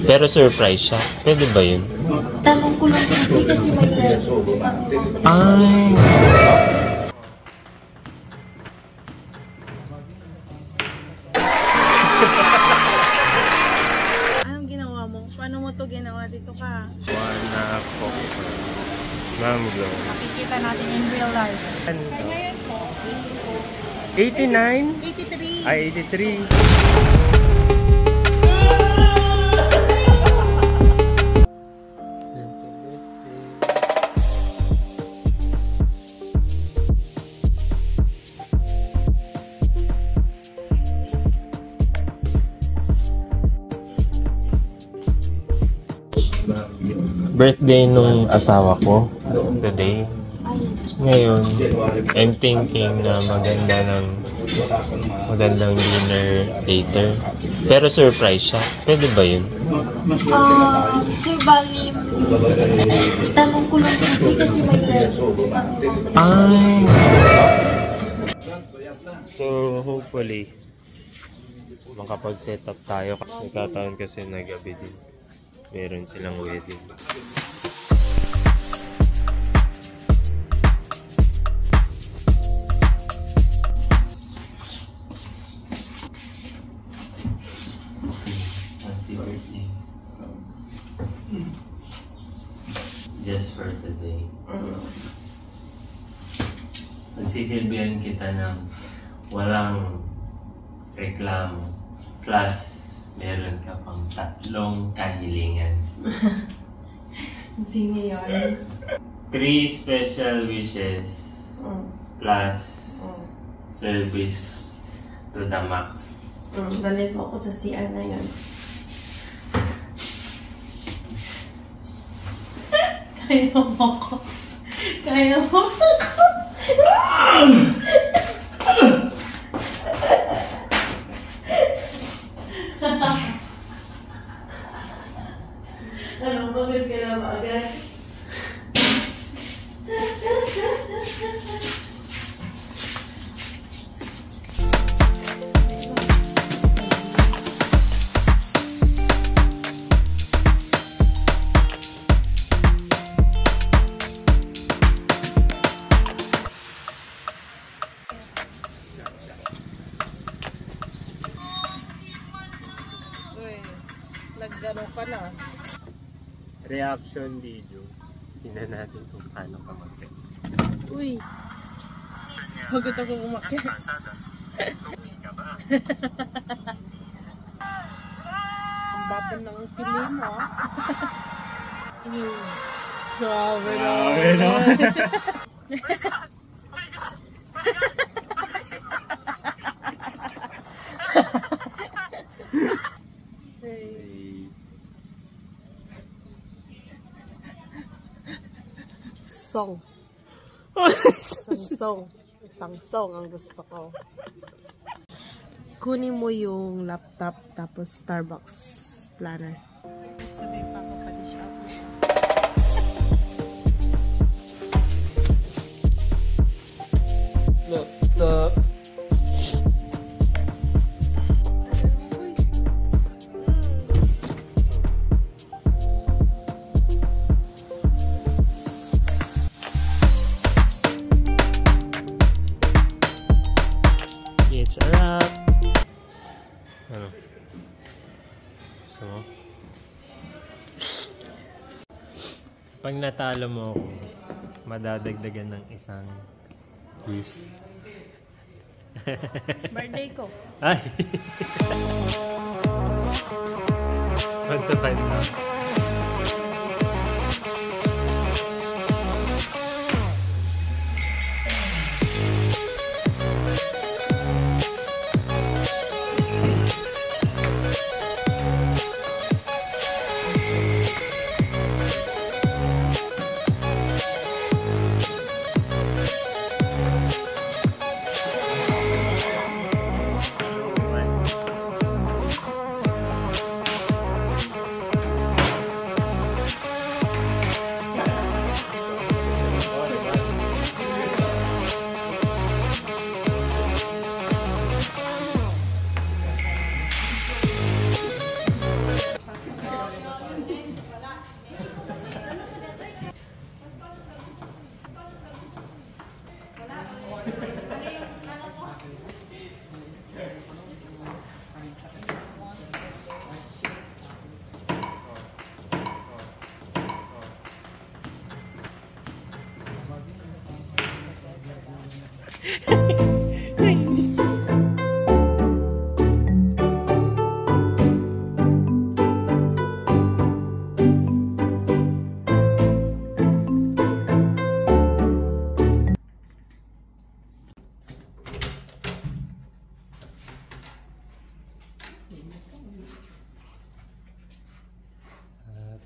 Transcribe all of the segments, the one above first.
Pero surprise siya. Pwede ba yun? Tanong ko lang kasi may Ay! Anong ginawa mo? Paano mo to ginawa? Dito ka. Wala po. Mamlo. Makikita natin in real life. Ngayon po, 89? 83. Ay, 83. Birthday nung asawa ko today. Ngayon, I'm thinking na magandang dinner later. Pero surprise siya. Pwede ba yun? Sir Balim, tanong ko lang kasi may Ay! So, hopefully, makapag-set up tayo. Nagkataon kasi na gabi din. Meron silang wedding. Just for today. Pagsisilbihan kita ng walang reklamo. Plus, meron ka pang 3 kahilingan. Sino yun? 3 special wishes. Plus, service to the max. Dalit mo ko sa CR na yun. Kaya mo ko. Kaya mo ko. Ano, bakit ka na agad? Naggano ka na. Reaction video. Tingnan natin kung paano ka mag-get. Uy. Pagod ako umakyat. Ang babon ng kilim mo. Grabe na. Song. Samsung ang gusto ko. Kunin mo yung laptop tapos Starbucks planner. Sabi pa ko pati siya. Laptop. It's a wrap. Ano? So, pag natalo mo ako, madadagdagan ng isang wish. Birthday ko. Ay! Magtapan na.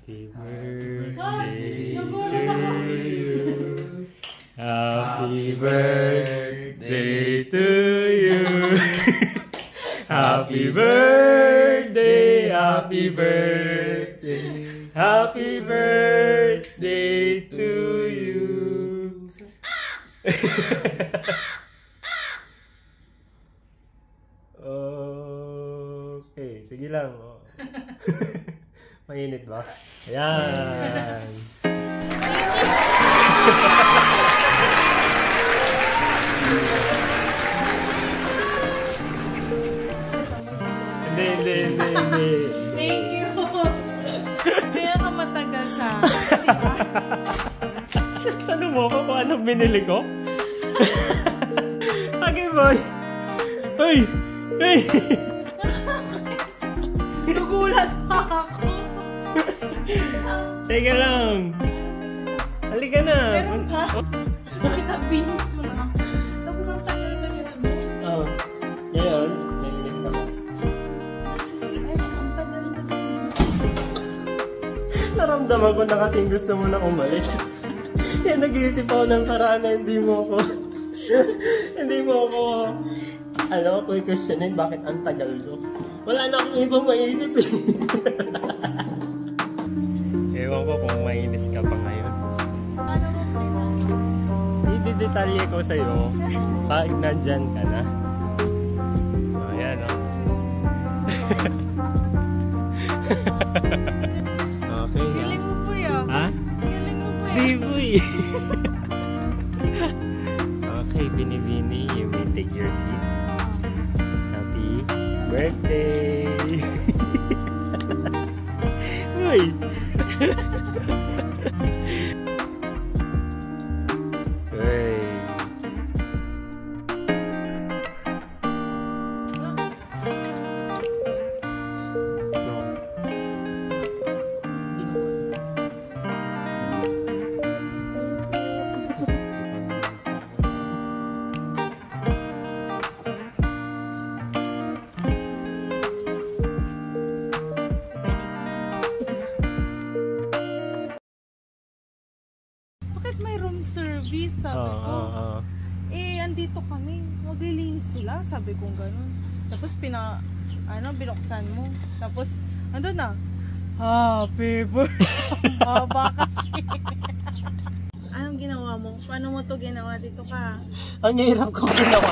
Happy birthday to you. Happy birthday to you. Happy birthday, happy birthday, happy birthday to you. Okay, sige lang. Mainit ba? Ayan. Hindi. Thank you. Kaya ka matagal sa Tanong mo ko kung anong binili ko? Okay, boy. Hey! Nagulat pa ako. Teka lang. Halika na. Meron pa? Nag-binis mo na. Tapos ang tagal na yun. Oh. Ngayon, nainis ka ba? Ang tagal na. Naramdaman ko na kasing gusto mo na umalis. Kaya nag-iisip ako ng paraan na hindi mo ako questionin bakit ang tagal ko. Wala na akong ibang maisip eh. Ewan ko kung mainis ka pa ngayon. Ididetalye ko sa'yo pag nandyan ka na. Ayan o. Okay. Galing mo po yan. Ha? Galing mo po yan. Di boy. Okay, Binibini, you may take your seat. Happy birthday! Uy! Uy! Bakit may room service? Sabi ko. Andito kami. Maglilinis sila. Sabi kong ganun. Tapos binuksan mo. Tapos, andun na. Happy birthday. Baba kasi. Anong ginawa mo? Paano mo to ginawa? Dito ka. Ang hirap kong ginawa.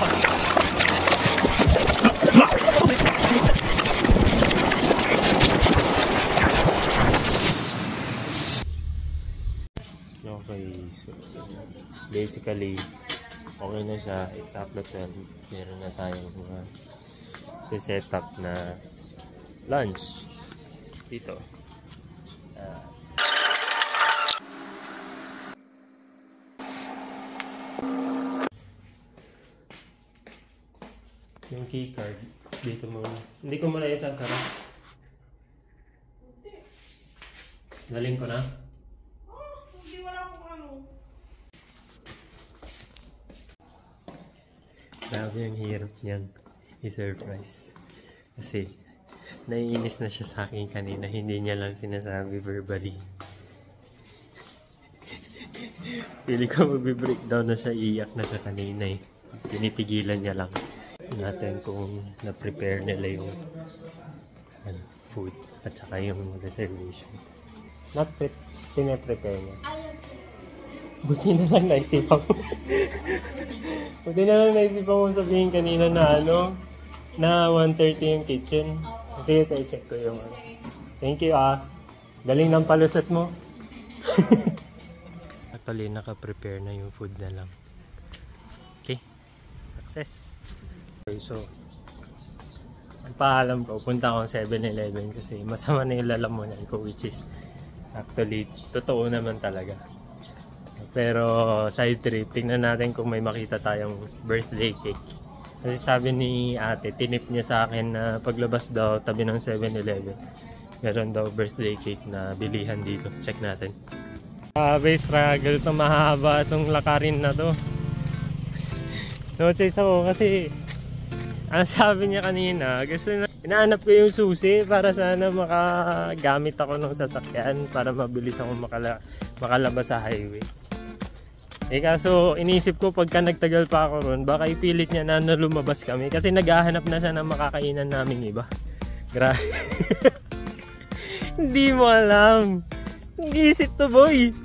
Okay, so basically okay na siya. It's upload na meron na tayong mga setup na lunch dito. Yung key card dito mo. Hindi ko muna isasara. Galing ko na. Hindi, wala akong ano. Grabe yung hirap niyan i-surprise. Kasi naiinis na siya sa akin kanina. Hindi niya lang sinasabi verbally. Pili ko mag-breakdown na siya. Iiyak na siya kanina eh. Pinipigilan niya lang. Natin kung na-prepare nila yung food at saka yung reservation. Not pinaprepare niya. Buti na lang naisipan mo. Buti na lang naisipan mo sabihin kanina na na 1:30 yung kitchen. Sige, tayo check ko yung Thank you Galing ng palusot mo. Actually, naka-prepare na yung food na lang. Okay. Success. Okay, so ang paalam ko, punta akong 7-Eleven kasi masama na yung lalamunan ko, which is actually, totoo naman talaga. Pero side trip, tingnan natin kung may makita tayong birthday cake. Kasi sabi ni ate, tinip niya sa akin na paglabas daw tabi ng 7-Eleven, meron daw birthday cake na bilihan dito. Check natin. Struggle to, mahaba itong lakarin na to. No choice ako kasi ang sabi niya kanina, gusto na Inaanap ko yung susi para sana makagamit ako ng sasakyan para mabilis ako makalabas sa highway. Kaso inisip ko pagka nagtagal pa ako ron, baka ipilit niya na lumabas kami kasi naghahanap na siya ng makakainan naming iba. Grabe. Hindi mo alam. Nag-iisip to, boy.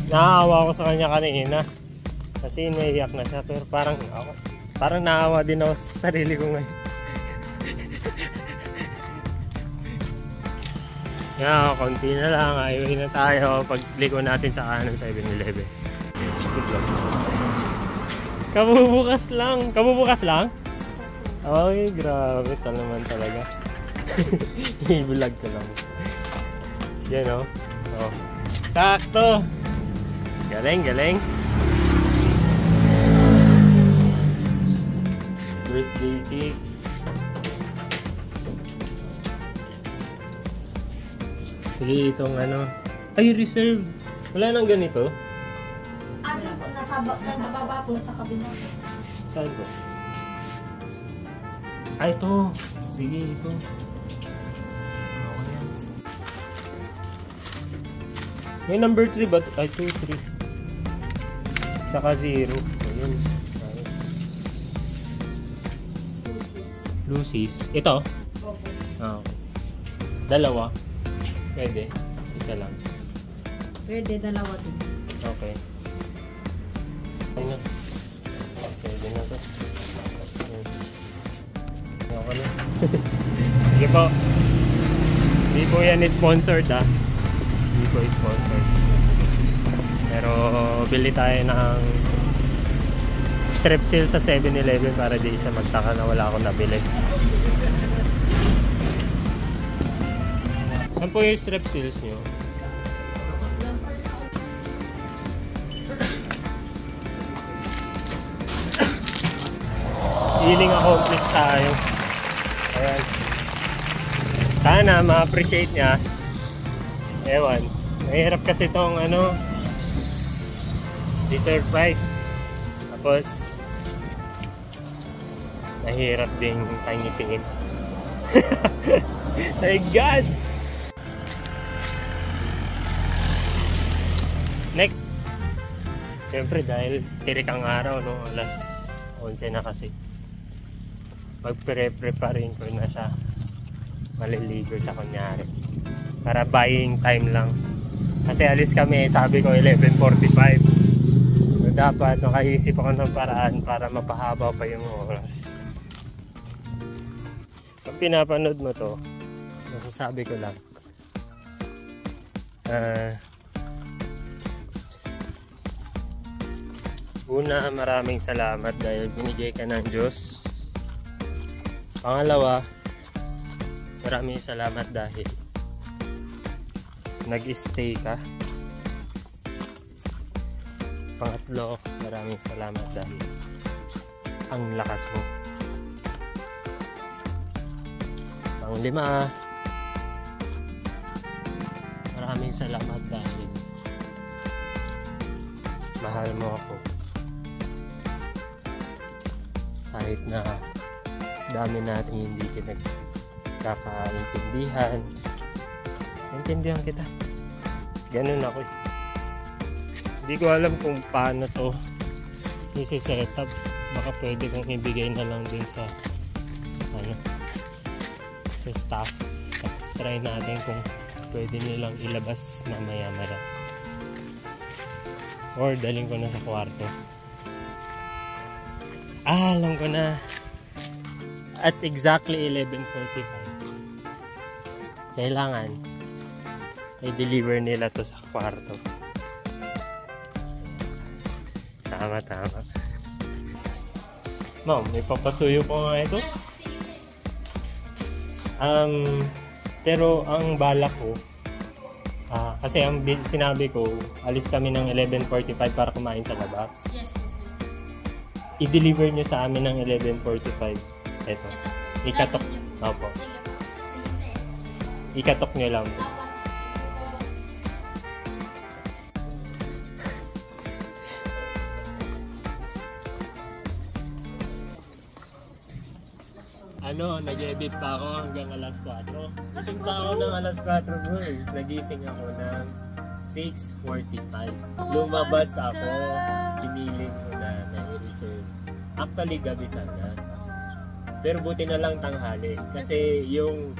Naawa ko sa kanya kanina kasi naiyak na siya, pero parang naawa din ako sa sarili ko ngayon. Kaya konti na lang, highway na tayo pagliko natin sa kanan 7-Eleven. Kabubukas lang? Ay, grabe naman talaga. I-vlog ko lang. Yan o. Oh. Sakto! Galing. Birthday cake. Sige, itong ano. Ay, reserve. Wala nang ganito. Ano po, nasa baba po, sa kabila. Saan po? Ay, ito. Sige, ito. Okay yan. May number 3 ba? Ay, 2, 3. Tsaka 0. Ayun. Lucy's. Ito? Opo. Ah. Dalawa. Pwede. Isa lang. Pwede, dalawa din. Okay. Ayun na. Pwede na to. Okay na. Sige po. Hindi po yan sponsored ha. Hindi po sponsored. Pero bili tayo ng Strepsil sa 7-Eleven para di siya magtaka na wala akong nabili. Saan po yung Strepsils nyo? Healing accomplished tayo. Ayan. Sana ma-appreciate niya. Ewan. Mahirap kasi itong ano, dessert price. Tapos mahirap ding tangipin. My God! Next. Siyempre dahil tirik ang araw, no? Alas 11 na kasi. Magpre-preparing ko na siya. Maliligo sa kunyari. Para buying time lang. Kasi alis kami, sabi ko 11:45. So dapat makaisip ako ng paraan para mapahaba pa yung oras. Pag pinapanood mo to, masasabi ko lang. Una, maraming salamat dahil binigay ka ng Diyos. Pangalawa, maraming salamat dahil nag-stay ka. Pangatlo, maraming salamat dahil ang lakas mo. Panglima, maraming salamat dahil mahal mo ako. Kahit na dami natin hindi nagkakaintindihan, intindihan kita. Ganun ako. Hindi ko alam kung paano to isi-set up. Baka pwede kong ibigay na lang din sa staff. Tapos try natin kung pwede nilang ilabas na maya-maya. Or daling ko na sa kwarto. Alam ko na. At exactly 11:45 kailangan i-deliver nila to sa kwarto. Tama. Ma'am, may papasuyo ko nga ito. Pero ang balak ko, kasi ang sinabi ko, alis kami ng 11:45 para kumain sa labas. Yes, sir. I-deliver nyo sa amin ng 11:45. Ito. Ikatok. Opo. Ikatok nyo lang. nag-edit pa ako hanggang alas 4. Gising pa ako ng alas 4 bro. Nagising ako ng 6:45. Lumabas ako, piniling ko na i-reserve. Actually, gabi sana. Pero buti na lang tanghali. Kasi yung,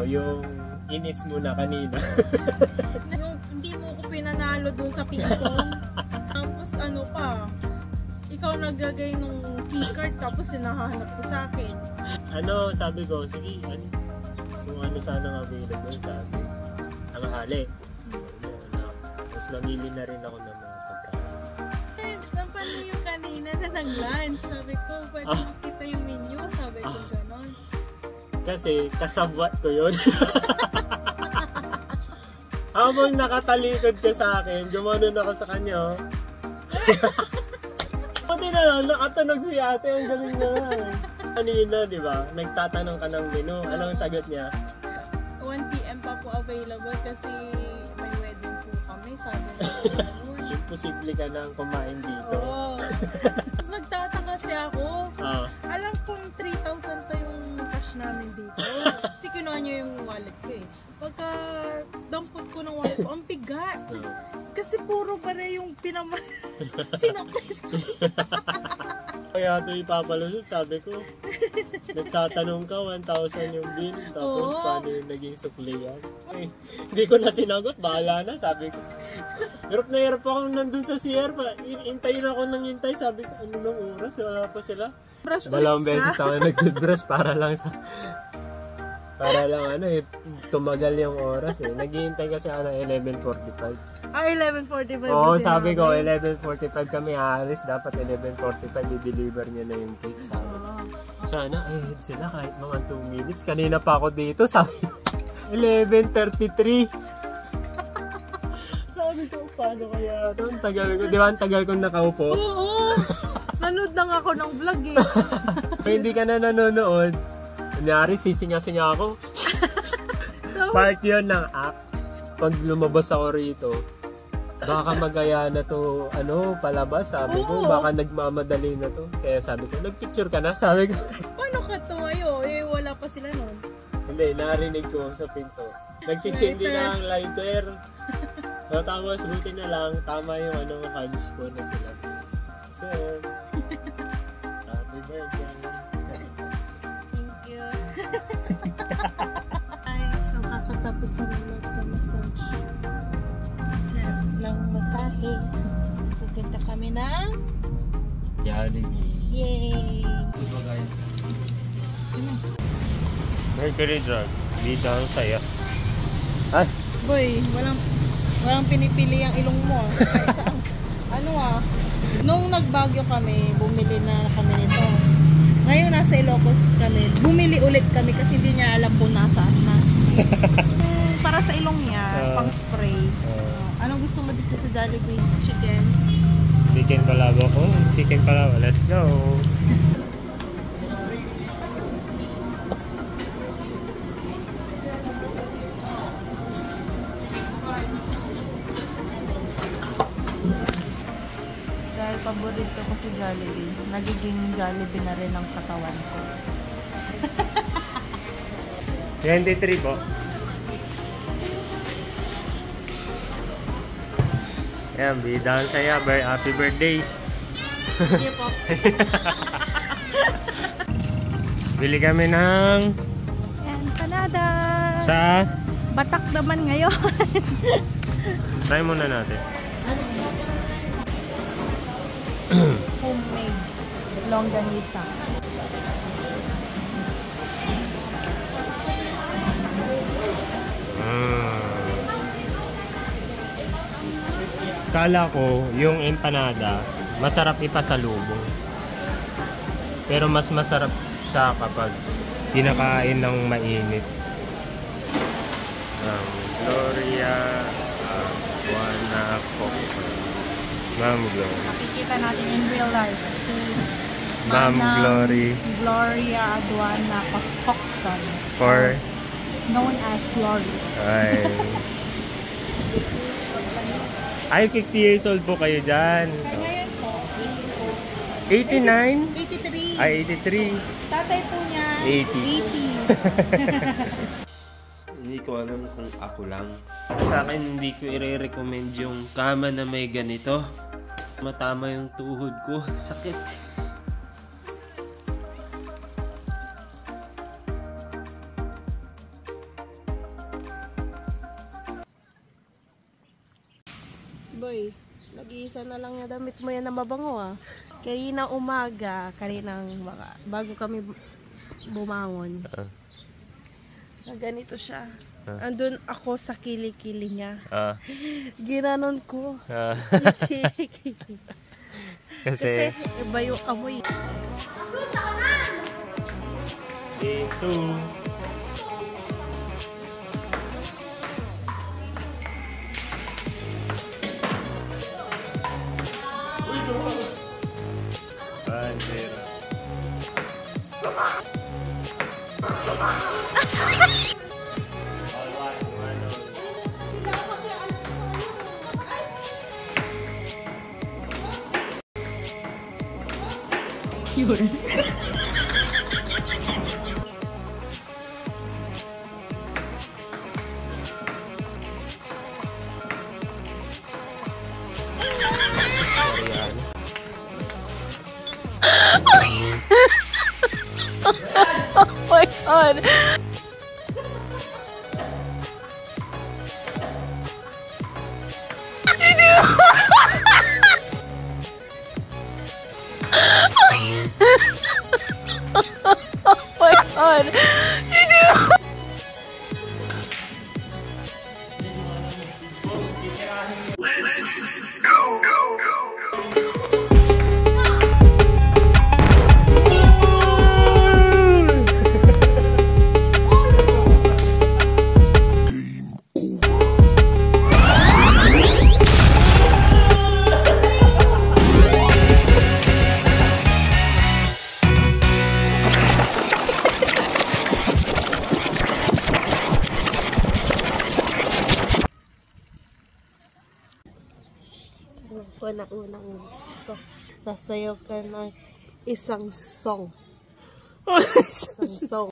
yung inis mo na kanina. Hindi mo ko pinanalo dun sa ping-pong. Tapos ikaw naglagay nung keycard tapos hinahanap ko sa akin. Sabi ko, sige, kung sanang available sa akin. Tanghali. Tapos namili na rin ako ng mga pagkain. Paano yung kanina na nag-lunch? Sabi ko, pwede makita yung menu. Sabi ko gano'n. Kasi kasabwat ko yun. Habang nakatalikod ka sa akin, gumanon ako sa kanya. Pati na lang, nakatanog si ate. Ang galing naman. Kanina, di ba? Nagtatanong ka ng menu. Anong sagot niya? 1 PM pa po available kasi may wedding po kami. Sabi ko, imposible ka nang kumain dito. Oo. Tapos nagtataka kasi ako. Alam kong 3,000 pa yung cash namin dito. Kasi kinuha niyo yung wallet ko eh. Pagka dampot ko ng wallet ko, ang bigat. Kasi puro pare yung sinokles. Kaya ito ipapalusot, sabi ko. Nagtatanong ka, 1,000 yung bill. Tapos paano yung naging suklian? Ay, hindi ko na sinagot, bahala na, sabi ko. Hirap na hirap ako nandun sa CR. Hintayin ako nang hintay, sabi ko, ano nang oras? Wala pa sila. Dalawang beses ako nag-brush para lang tumagal yung oras eh. Naghihintay kasi ako ng 11:45. 11:45. Oo, sabi ko, 11:45 kami aalis. Dapat 11:45 i-deliver niya na yung cake sa amin. Sana, sila kahit mga 2 minutes. Kanina pa ako dito, sabi ko, 11:33. Sabi ko, paano kaya ito? Ang tagal ko, di ba? Ang tagal kong nakaupo. Oo! Nanood lang ako ng vlog eh. Kung hindi ka na nanonood, kunyari, sisinga-singa ako. Part yun ng act. Pag lumabas ako rito, baka magaya na to, palabas. Sabi ko, baka nagmamadali na to. Kaya sabi ko, nagpicture ka na? Sabi ko. Paano ka tumayo? Wala pa sila nun. Hindi, narinig ko sa pinto. Nagsisindi na ang lighter. Tapos, buti na lang, tama yung hands ko na sila. Sis, happy birthday. Thank you. So kakatapos na mag-massage. Ng masahe. Pupunta kami ng Jollibee. Yay! Mercury Drug. Bida ang saya. Ah? Boy, walang pinipili ang ilong mo. Kaysa nung nagbagyo kami, bumili na kami nito. Ngayon nasa Ilocos kami, bumili ulit kami kasi hindi niya alam kung nasaan na. Para sa ilong niya, pang spray. Anong gusto mo dito sa Jollibee? Chicken? Chicken palabo ko. Chicken palabo. Let's go! Dahil paborito ko si Jollibee, nagiging Jollibee na rin ang katawan ko. 23 po. Ayan, bidaan saya. Happy birthday. Sige po. Bili kami ng empanada. Sa Batak naman ngayon. try muna natin. Homemade longganisa. Kala ko yung empanada masarap ipasalubong. Pero mas masarap siya kapag kinakain ng mainit. Gloria Aduana Coxon. Ma'am Glory. Makikita natin in real life si Ma'am Glory. Gloria Aduana Coxon. For known as Glory. Ay, 50 years old po kayo dyan. Ngayon po, 89? 83. Ay, 83. Tatay po niya, Hindi ko alam kung ako lang. Sa akin, hindi ko i-recommend yung kama na may ganito. Matama yung tuhod ko. Sakit. Boy, nag-iisa na lang yung damit mo yan na mabango ah. Kanina umaga, bago kami bumangon. Ganito siya. Andun ako sa kilikili niya. Ginanon ko. Kasi iba yung amoy. Ito. Yun. Oh my God. Oh my God. Unang gusto, sasayaw ka ng isang song. Isang song.